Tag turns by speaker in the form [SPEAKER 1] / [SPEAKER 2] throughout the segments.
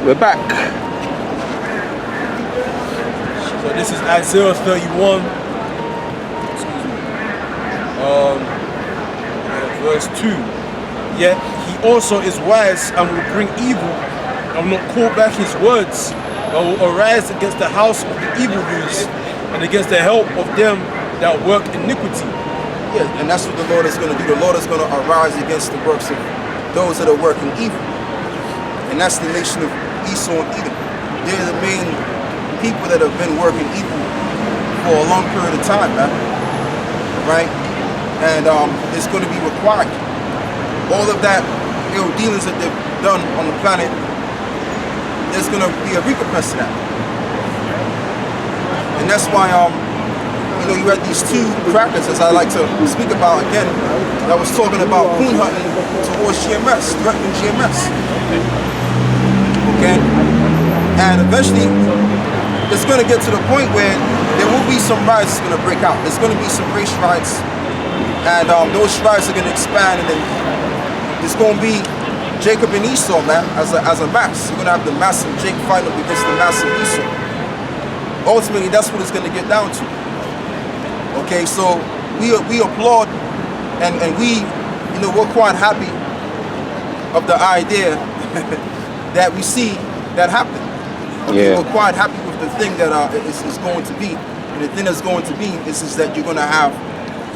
[SPEAKER 1] We're back.
[SPEAKER 2] So this is Isaiah 31, verse 2. Yet he also is wise and will bring evil and will not call back his words, but will arise against the house of the evildoers and against the help of them that work iniquity.
[SPEAKER 3] Yeah, and that's what the Lord is going to do. The Lord is going to arise against the works of those that are working evil. And that's the nation of Esau and Edom. They're the main people that have been working evil for a long period of time, man. Right? And it's going to be required. All of that ill dealings that they've done on the planet, there's going to be a recompense to that. And that's why, you know, you had these two crackers, as I like to speak about again, that was talking about coon hunting towards GMS, threatening GMS. Okay? And eventually, it's going to get to the point where there will be some riots going to break out. There's going to be some race riots, and those riots are going to expand, and then it's going to be Jacob and Esau, man, as a mass. You're going to have the massive Jacob fight up against the massive Esau. Ultimately, that's what it's going to get down to. Okay, so we applaud and we, you know, we're quite happy of the idea that we see that happen. Okay, we're quite happy with the thing that is going to be. And the thing that's going to be is that you're going to have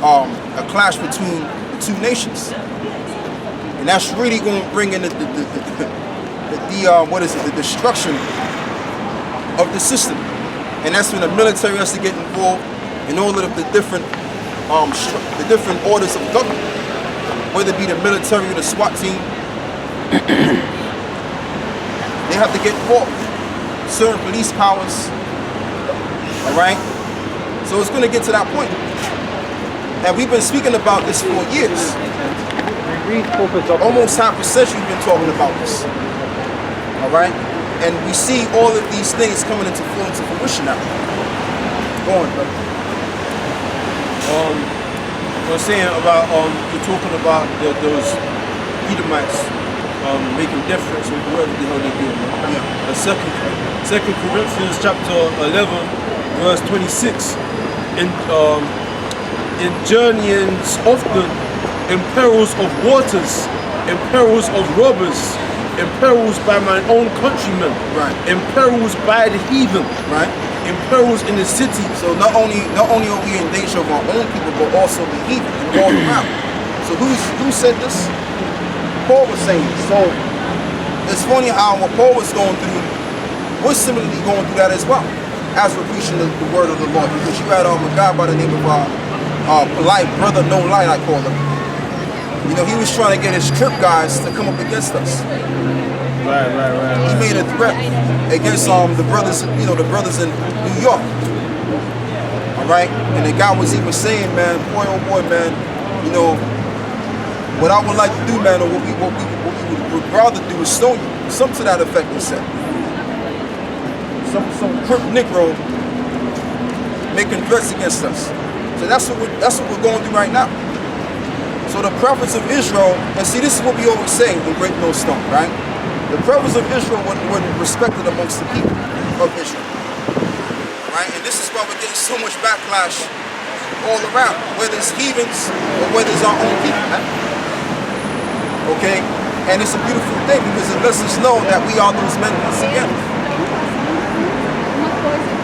[SPEAKER 3] a clash between the two nations. And that's really going to bring in the destruction of the system. And that's when the military has to get involved in all of the different orders of government, whether it be the military or the SWAT team. They have to get involved. Certain police powers. All right. So it's going to get to that point. And we've been speaking about this for years. Almost half a century we've been talking about this. All right. And we see all of these things coming into fruition now. Go on, brother.
[SPEAKER 2] We're saying about you're talking about those Edomites making deference with whoever the hell they did. Yeah. Second Corinthians chapter 11, verse 26. In journeyings often, in perils of waters, in perils of robbers, in perils by my own countrymen,
[SPEAKER 3] right,
[SPEAKER 2] in perils by the heathen,
[SPEAKER 3] right,
[SPEAKER 2] in perils in the city.
[SPEAKER 3] So not only are we in danger of our own people, but also the heathen and all around. So who said this? Paul was saying this. So it's funny how what Paul was going through, we're similarly going through that as well, as we're preaching the word of the Lord. Because you had a guy by the name of Polite Brother No Light, I call him. You know, he was trying to get his trip guys to come up against us.
[SPEAKER 2] Right.
[SPEAKER 3] He made a threat against the brothers, you know, the brothers in New York. All right, and the guy was even saying, man, boy, oh boy, man, you know, what I would like to do, man, or what we would rather do is stone you. Something to that effect, he said. Some crip Negro making threats against us. So that's what we're going through right now. So the prophets of Israel, and see, this is what we always say in Great Millstone, right? The prophets of Israel were respected amongst the people of Israel, right? And this is why we're getting so much backlash all around, whether it's heathens or whether it's our own people, right? Okay? And it's a beautiful thing because it lets us know that we are those men once again.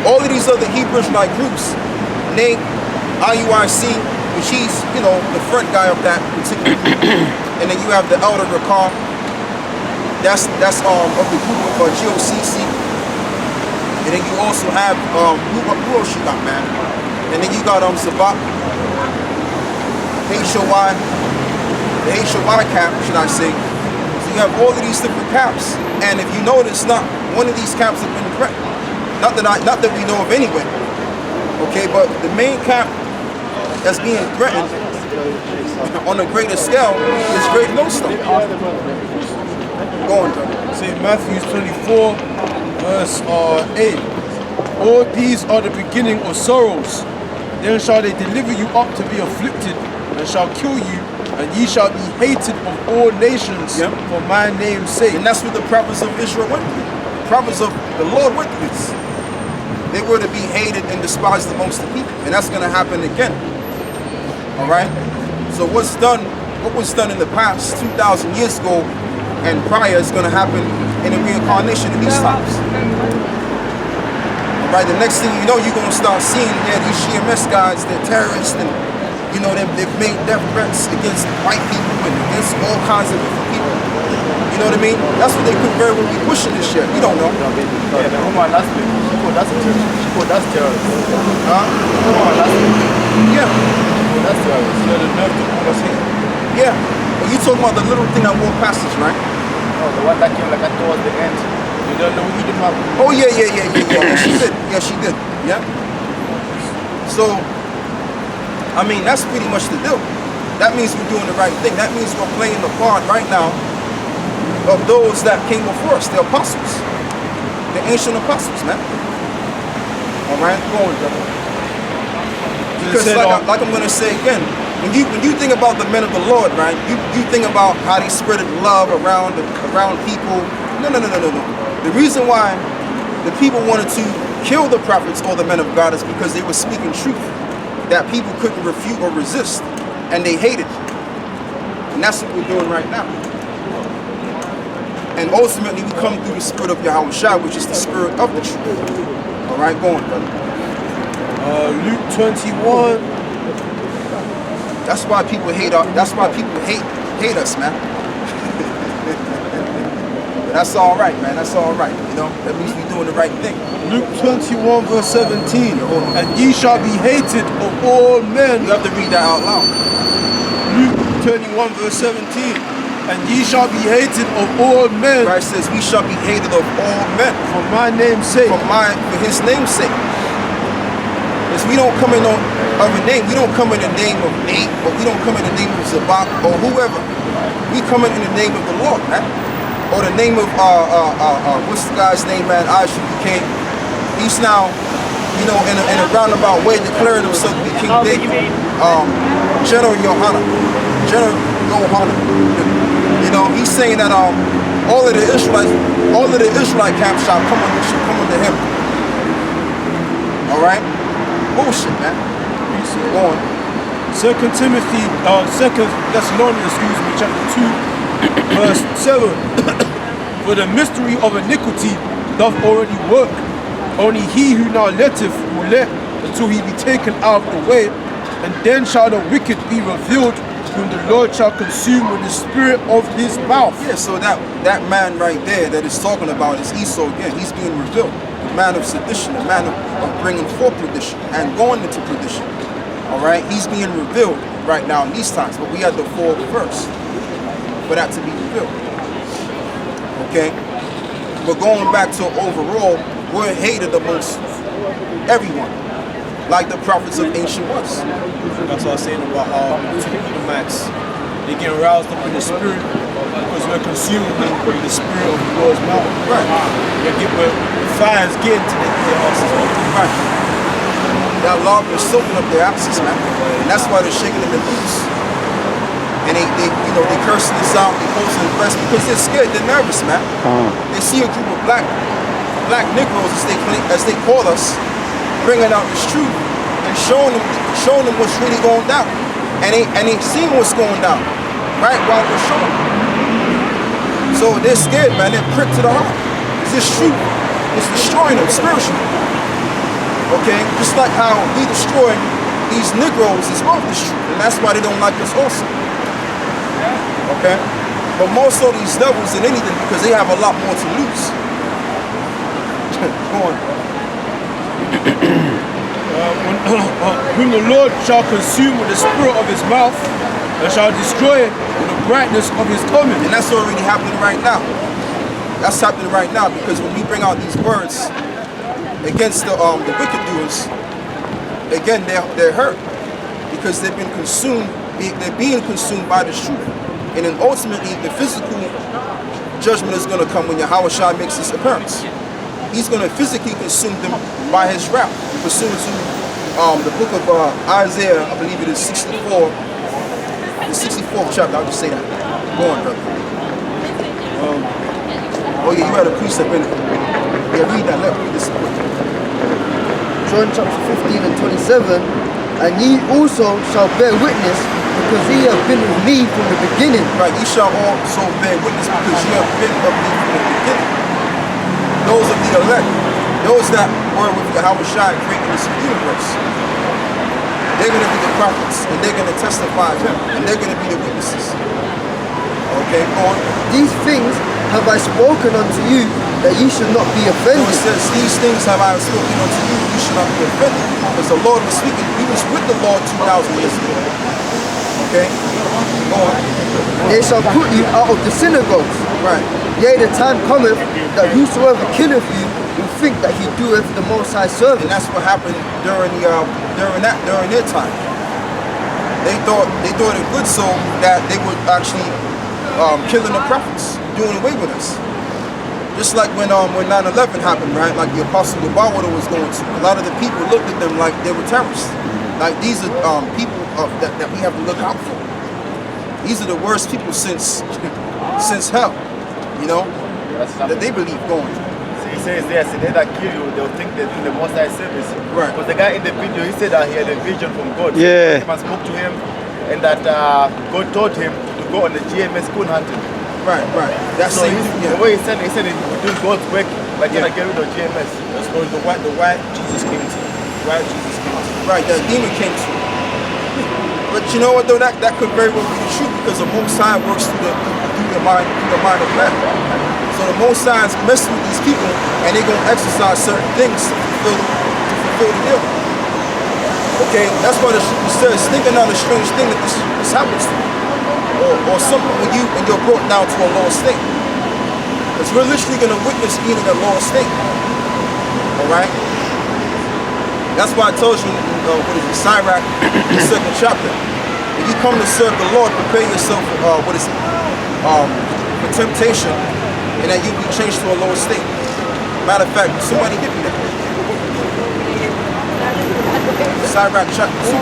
[SPEAKER 3] All of these other Hebrew Israelite groups, Nate, IUIC, which he's, you know, the front guy of that particular group. And then you have the elder Ocurr. That's of the group of GOCC. And then you also have who else you got, man? And then you got Sabak, HOY, the HOY camp, should I say. So you have all of these different camps. And if you notice, not one of these camps have been threatened. Not that we know of anyway. Okay, but the main camp that's being threatened on a greater scale is Great Millstone. Go on, John.
[SPEAKER 2] St. Matthew 24, verse 8. All these are the beginning of sorrows. Then shall they deliver you up to be afflicted, and shall kill you, and ye shall be hated of all nations for my name's sake.
[SPEAKER 3] And that's what the prophets of Israel went through. prophets of the Lord with this. They were to be hated and despised amongst the people. And that's going to happen again. All right? So what was done in the past 2,000 years ago and prior is going to happen in the reincarnation in these times. All right? The next thing you know, you're going to start seeing, these GMS guys, they're terrorists, and, they've made death threats against white people and against all kinds of different people. You know what I mean? That's what they could very well be pushing this shit. You don't know.
[SPEAKER 1] Yeah, the woman last week, that's terrorist.
[SPEAKER 3] Huh?
[SPEAKER 1] The woman last week.
[SPEAKER 3] Yeah.
[SPEAKER 1] That's terrorist.
[SPEAKER 2] You know, the nerve to put us here.
[SPEAKER 3] Yeah. But you talking about the little thing that walked past us, right?
[SPEAKER 1] Oh, the one that came like towards the end.
[SPEAKER 2] You don't know what he did about it.
[SPEAKER 3] Oh, yeah. Yeah, she did. Yeah, she did. Yeah. So, I mean, that's pretty much the deal. That means we're doing the right thing. That means we're playing the part right now of those that came before us, the apostles. The ancient apostles, man. All right?
[SPEAKER 2] Go on, brother.
[SPEAKER 3] Because like I'm going to say again, when you think about the men of the Lord, right, you think about how they spreaded love around people. No. The reason why the people wanted to kill the prophets or the men of God is because they were speaking truth that people couldn't refute or resist, and they hated. And that's what we're doing right now. And ultimately, we come through the spirit of Yahushua, which is the spirit of the truth. All right, go on, brother.
[SPEAKER 2] Luke 21.
[SPEAKER 3] That's why people hate hate us, man. But that's all right, man. That's all right. That means we're doing the right thing.
[SPEAKER 2] Luke 21 verse 17. And ye shall be hated of all men.
[SPEAKER 3] You have to read that out loud.
[SPEAKER 2] Luke 21 verse 17. And ye shall be hated of all men.
[SPEAKER 3] Christ says we shall be hated of all men.
[SPEAKER 2] For my name's sake.
[SPEAKER 3] For his name's sake. Because we don't come in on other name. We don't come in the name of Nate, but we don't come in the name of Zabak or whoever. We come in the name of the Lord, man. Or the name of what's the guy's name, man? King. He's now, in a roundabout way declaring himself to be King David. General Yohanan. He's saying that all of the Israelite camps shall come under him. All right? Bullshit, man. Go on.
[SPEAKER 2] 2 Thessalonians, chapter 2, verse 7. For the mystery of iniquity doth already work. Only he who now letteth will let until he be taken out of the way, and then shall the wicked be revealed, whom the Lord shall consume with the spirit of his mouth.
[SPEAKER 3] Yeah, so that man right there that is talking about is Esau again. He's being revealed. A man of sedition, a man of bringing forth perdition and going into perdition. All right, he's being revealed right now in these times, but we had the fourth verse for that to be revealed. Okay, but going back to overall, we're hated amongst everyone, like the prophets of ancient ones.
[SPEAKER 2] That's what I was saying about how the Max, they get roused up in the spirit because we're consuming with the spirit of the Lord's mouth.
[SPEAKER 3] Right.
[SPEAKER 2] Where fire's getting to their asses.
[SPEAKER 3] Right. That lava is soaking up their asses, man. And that's why they're shaking in their boots. And they cursing this out, they posting the press because they're scared, they're nervous, man. They see a group of black Negroes, as they call us, bringing out this truth and showing them what's really going down. And they seeing what's going down, right, while we're showing them. So they're scared, man. They're pricked to the heart. Because this truth is destroying them spiritually. Okay? Just like how we destroy these Negroes as well with this truth. And that's why they don't like us also. Okay? But more so these devils than anything because they have a lot more to lose. Go on.
[SPEAKER 2] Whom the Lord shall consume with the spirit of his mouth, and shall destroy it with the brightness of his coming.
[SPEAKER 3] And that's already happening right now. That's happening right now because when we bring out these words against the wicked doers, again they're hurt because they've been consumed. They're being consumed by the truth, and then ultimately the physical judgment is going to come when Yahushua makes his appearance. He's going to physically consume them by his wrath. Pursuant to the book of Isaiah, I believe it is 64, the 64th chapter. I'll just say that. Go on, brother. Oh yeah, you had a precept in it. Yeah, read that. Let me read this.
[SPEAKER 4] John chapter 15 and 27, and ye also shall bear witness, because ye have been with me from the beginning.
[SPEAKER 3] Right, ye shall also bear witness, because ye have been of me from the beginning. Those of the elect, those that were with Yahweh Shai creating this universe, they're going to be the prophets, and they're going to testify of him, and they're going to be the witnesses. Okay, go on.
[SPEAKER 4] These things have I spoken unto you, that ye should not be
[SPEAKER 3] So
[SPEAKER 4] offended.
[SPEAKER 3] it says, these things have I spoken unto you, you should not be offended. Because the Lord was speaking, he was with the Lord 2,000 years ago. Okay, go on.
[SPEAKER 4] They shall put you out of the synagogues.
[SPEAKER 3] Right.
[SPEAKER 4] Yea, the time cometh that whosoever killeth you will think that he doeth the Most High service.
[SPEAKER 3] And that's what happened during their time. They thought it good so that they would actually killing the prophets, doing away with us. Just like when 9/11 happened, right? Like the Apostle Yabawada was going to. A lot of the people looked at them like they were terrorists. Like these are people that we have to look out for. These are the worst people since hell, you know, that they believe going.
[SPEAKER 1] He says there, so they that kill you, they'll think they're doing the Most High service.
[SPEAKER 3] Right.
[SPEAKER 1] Because the guy in the video, he said that he had a vision from God.
[SPEAKER 4] Yeah.
[SPEAKER 1] He spoke to him, and that God told him to go on the GMS coon hunting.
[SPEAKER 3] Right. That's
[SPEAKER 1] So
[SPEAKER 3] yeah.
[SPEAKER 1] the way he said he would do God's work by trying to get rid of GMS.
[SPEAKER 2] That's when the white Jesus came to. White Jesus came to.
[SPEAKER 3] Right, that demon came to. But you know what though, that could very well be the truth, because the Most High works through the mind of man. So the Most High is messing with these people, and they're gonna exercise certain things to fulfill the deal. Okay, that's why the scripture says, think another strange thing that this happens to you. Or something when you're brought down to a lower state. Because we're literally gonna witness being in a lower state. Alright? That's why I told you, what is it, Sirach, the 2nd chapter. If you come to serve the Lord, prepare yourself for, for temptation, and that you'll be changed to a lower state. Matter of fact, somebody give me that. Sirach chapter 2.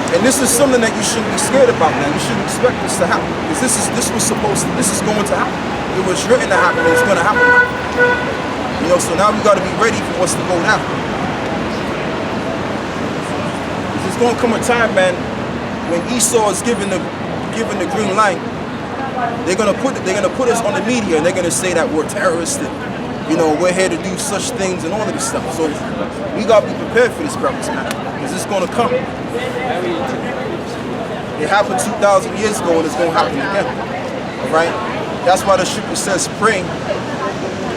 [SPEAKER 3] And this is something that you shouldn't be scared about, man. You shouldn't expect this to happen. Because this is going to happen. It was written to happen, and it's going to happen. You know, so now we got to be ready for what's to go down. There's going to come a time, man, when Esau is given the green light. They're gonna put us on the media, and they're gonna say that we're terrorists, and you know we're here to do such things and all of this stuff. So we gotta be prepared for this, brothers, man, because it's gonna come. It happened 2,000 years ago, and it's gonna happen again. All right. That's why the scripture says, "Pray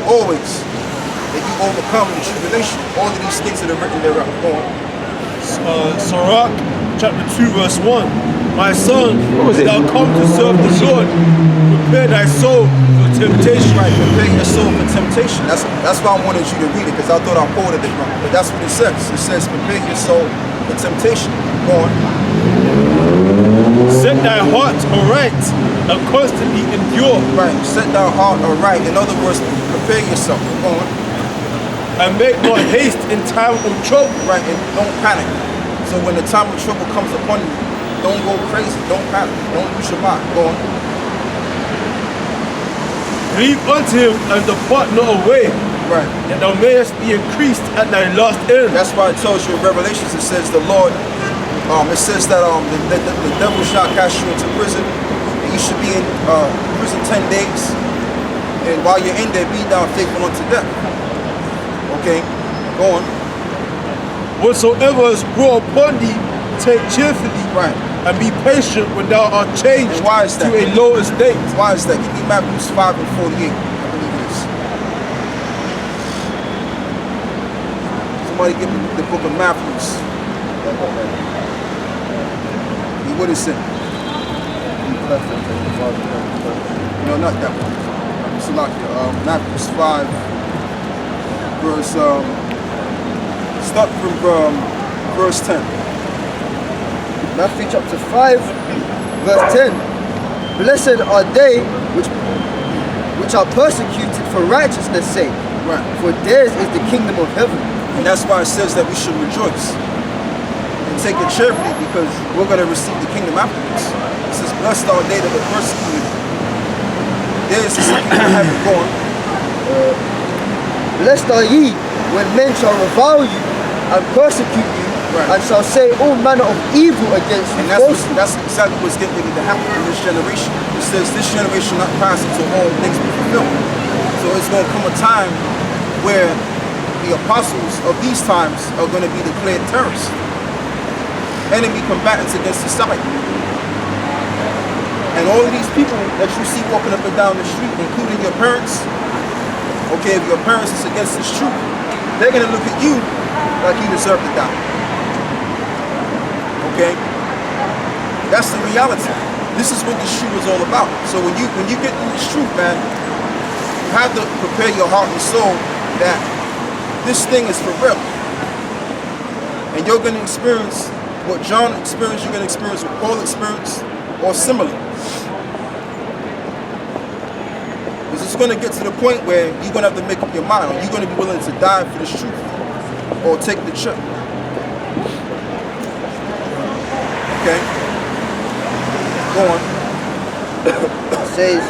[SPEAKER 3] always that you overcome the tribulation." All of these things that are written there.
[SPEAKER 2] Sirach chapter 2 verse 1. My son, thou come to serve the Lord, prepare thy soul for temptation.
[SPEAKER 3] Right, prepare your soul for temptation. That's why I wanted you to read it, because I thought I quoted it wrong. But that's what it says. It says, prepare your soul for temptation. Go on.
[SPEAKER 2] Set thy heart aright and constantly endure.
[SPEAKER 3] Right, set thy heart aright. In other words, prepare yourself. Go on.
[SPEAKER 2] And make not haste in time of trouble.
[SPEAKER 3] Right, and don't panic. So when the time of trouble comes upon you, don't go crazy, don't panic, don't lose your mind. Go on.
[SPEAKER 2] Cleave unto him and depart not away,
[SPEAKER 3] Right.
[SPEAKER 2] that thou mayest be increased at thy last end.
[SPEAKER 3] That's why it tells you in Revelations, it says the Lord, it says that the devil shall cast you into prison, and you should be in prison 10 days, and while you're in there, be thou faithful unto death. Okay, go on.
[SPEAKER 2] Whatsoever is brought upon thee, take cheerfully,
[SPEAKER 3] Right.
[SPEAKER 2] and be patient when thou art changed
[SPEAKER 3] And why is that?
[SPEAKER 2] to a low estate.
[SPEAKER 3] Why is that? Give me Matthew 5 and 48. I believe it is. Somebody give me the book of Matthew. What is it? No, not that one. It's like Matthew 5, verse start from verse 10.
[SPEAKER 4] Matthew chapter 5, verse 10. Blessed are they which are persecuted for righteousness' sake,
[SPEAKER 3] Right.
[SPEAKER 4] for theirs is the kingdom of heaven.
[SPEAKER 3] And that's why it says that we should rejoice and take it cheerfully, because we're going to receive the kingdom afterwards. It says, blessed are they that are persecuted There's the second one having gone.
[SPEAKER 4] Blessed are ye when men shall revile you and persecute you,
[SPEAKER 3] Right.
[SPEAKER 4] and shall say all manner of evil against you
[SPEAKER 3] And
[SPEAKER 4] falsely.
[SPEAKER 3] that's exactly what's getting ready to happen in this generation. It says this generation not pass until all things be fulfilled. So it's going to come a time where the apostles of these times are going to be declared terrorists, enemy combatants against society. And all of these people that you see walking up and down the street, including your parents, okay, if your parents is against this truth, they're going to look at you like you deserve to die. Okay? That's the reality. This is what this truth is all about. So when you get through this truth, man, you have to prepare your heart and soul that this thing is for real. And you're going to experience what John experienced, you're going to experience what Paul experienced, or similar. Because it's going to get to the point where you're going to have to make up your mind. You're going to be willing to die for this truth or take the trip. Okay? Go on.
[SPEAKER 4] It says,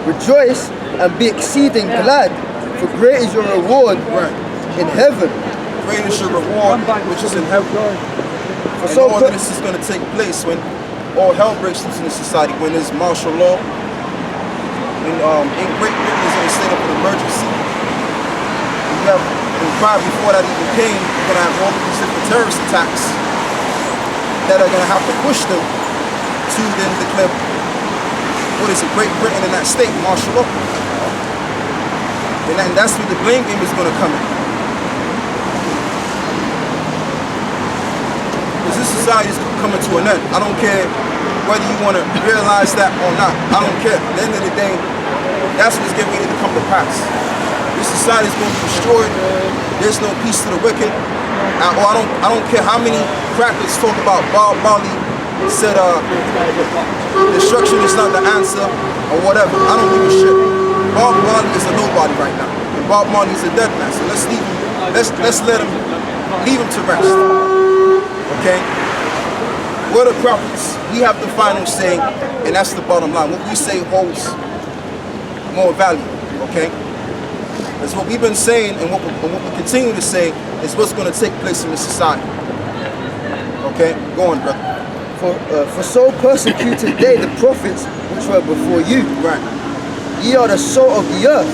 [SPEAKER 4] rejoice and be exceeding glad, for great is your reward
[SPEAKER 3] Right.
[SPEAKER 4] in heaven.
[SPEAKER 3] Great is your reward, which is in heaven.
[SPEAKER 4] For
[SPEAKER 3] And
[SPEAKER 4] so
[SPEAKER 3] all of this is going to take place when all hell breaks loose in the society, when there's martial law, when in Great Britain is in a state of an emergency. You have, and probably before that even came, you're going to have all of these different terrorist attacks that are going to have to push them to then declare, what is it, Great Britain in that state, martial law. And that's where the blame game is going to come in. Because this society is coming to an end. I don't care whether you want to realize that or not. I don't care. At the end of the day, that's what's getting ready to come to pass. This society is going to be destroyed. There's no peace to the wicked. I don't care how many crackers talk about Bob Marley said destruction is not the answer or whatever. I don't give a shit. Bob Marley is a nobody right now. And Bob Marley is a dead man. So let's leave him. Let's let him leave him to rest. Okay? We're the prophets. We have the final say, and that's the bottom line. What we say holds more value. Okay? That's what we've been saying, and what we continue to say is what's going to take place in this society. Okay? Go on, brother.
[SPEAKER 4] For so persecuted they the prophets which were before you.
[SPEAKER 3] Right.
[SPEAKER 4] Ye are the salt of the earth.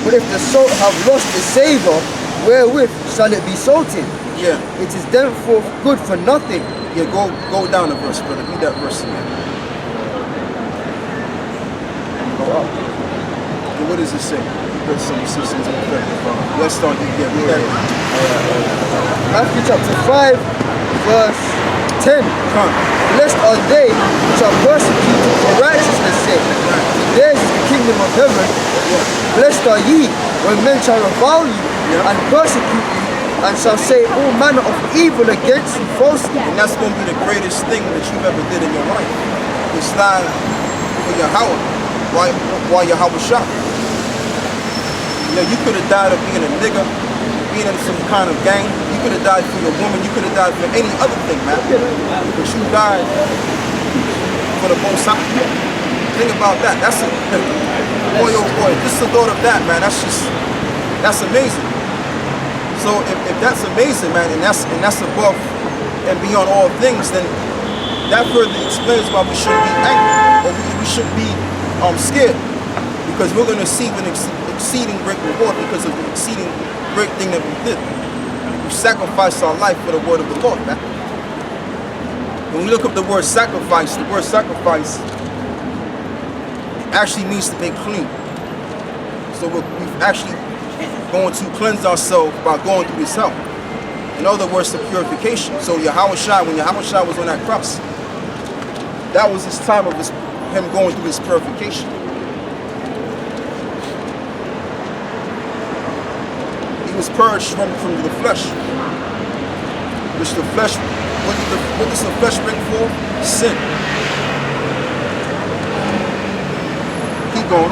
[SPEAKER 4] But if the salt have lost its savour, wherewith shall it be salted?
[SPEAKER 3] Yeah.
[SPEAKER 4] It is thenceforth good for nothing.
[SPEAKER 3] Yeah, go down a verse, brother. Read that verse again. Go up. Okay, what does it say? Let's start. Yeah, read that.
[SPEAKER 4] Matthew chapter 5, verse 10.
[SPEAKER 3] Come.
[SPEAKER 4] Blessed are they which are persecuted for righteousness' sake, for theirs is the kingdom of heaven. Blessed are ye when men shall revile you and persecute you, and shall say all manner of evil against you falsely.
[SPEAKER 3] And that's going to be the greatest thing that you've ever did in your life. Is stand for Yahweh while Yahweh shot. You know, you could have died of being a nigga, being in some kind of gang. You could have died for your woman. You could have died for any other thing, man. But you died for the Most High. Think about that. That's a boy, oh boy. Just the thought of that, man. That's amazing. So if that's amazing, man, and that's above and beyond all things, then that further explains why we shouldn't be angry or we shouldn't be scared, because we're going to receive an exceeding great reward because of the exceeding great thing that we did. We sacrificed our life for the word of the Lord, man. When we look up the word sacrifice actually means to make clean. So we've actually going to cleanse ourselves by going through this hell. In other words, the purification. So Yahweh Shai, when Yahweh Shai was on that cross, that was his time of him going through his purification. He was purged from the flesh. Which the flesh, what does the flesh bring forth? Sin.